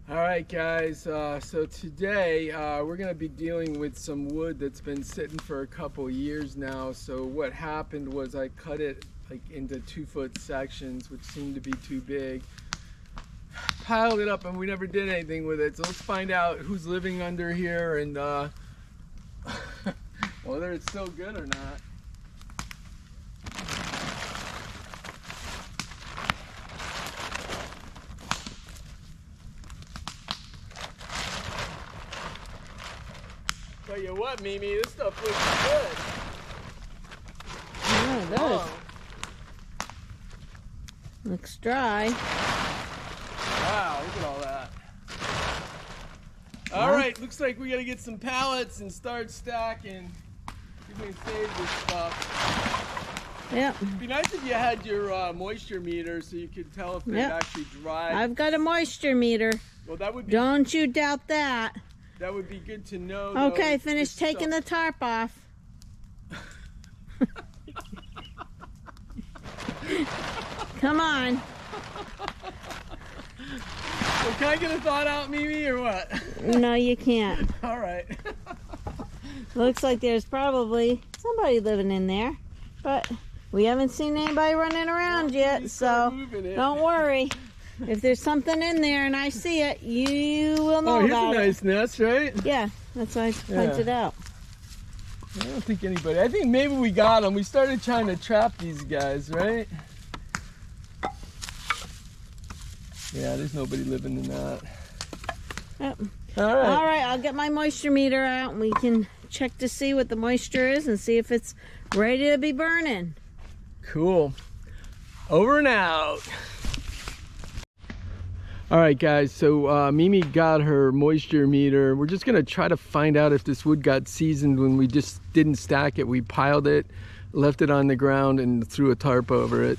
All right, guys, so today we're going to be dealing with some wood that's been sitting for a couple years now. So what happened was I cut it like into 2-foot sections, which seemed to be too big, piled it up, and we never did anything with it. So let's find out who's living under here and whether it's still good or not. Tell you what, Mimi, this stuff looks good. Yeah, it does. Oh. Looks dry. Wow, look at all that. All right, looks like we gotta get some pallets and start stacking. You can save this stuff. Yep. It'd be nice if you had your moisture meter so you could tell if they've actually dried. I've got a moisture meter. Well, that would be. Don't you doubt that. That would be good to know. Okay, finish taking the tarp off. Come on. Well, can I get a thought out, Mimi, or what? No, you can't. All right. Looks like there's probably somebody living in there, but we haven't seen anybody running around yet, so don't worry. If there's something in there and I see it, you will know about it. Oh, here's a nice nest, right? Yeah, that's why I pointed out. I don't think anybody. I think maybe we got them. We started trying to trap these guys, right? Yeah, there's nobody living in that. Yep. All right. All right, I'll get my moisture meter out and we can check to see what the moisture is and see if it's ready to be burning. Cool. Over and out. All right, guys, so Mimi got her moisture meter. We're just gonna try to find out if this wood got seasoned when we just didn't stack it. We piled it, left it on the ground, and threw a tarp over it.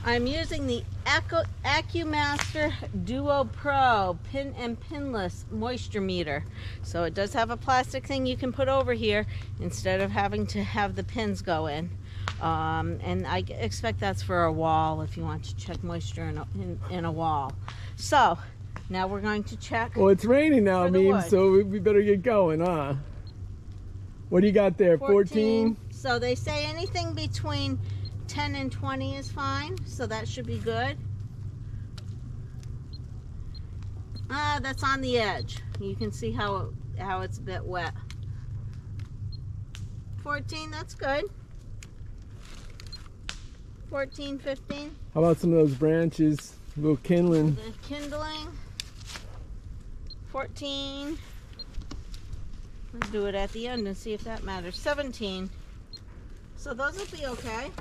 I'm using the AccuMaster Duo Pro pin and pinless moisture meter. So it does have a plastic thing you can put over here instead of having to have the pins go in. And I expect that's for a wall if you want to check moisture in a wall. So now we're going to check. Well, it's raining now, Meme, so we better get going, huh? What do you got there, 14? So they say anything between 10 and 20 is fine, so that should be good. That's on the edge. You can see how it's a bit wet. 14, that's good. 14, 15. How about some of those branches? A little kindling. The kindling. 14. Let's do it at the end and see if that matters. 17. So those will be okay.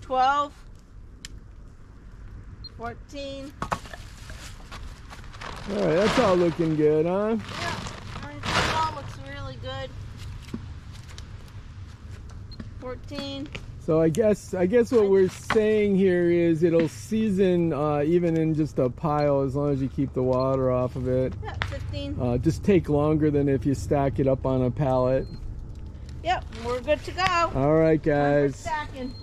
12. 14. All right, that's all looking good, huh? Yeah, it all looks really good. 14. So I guess what we're saying here is it'll season even in just a pile as long as you keep the water off of it. Yeah, 15. Just take longer than if you stack it up on a pallet. Yep, we're good to go. All right, Time for guys. stacking.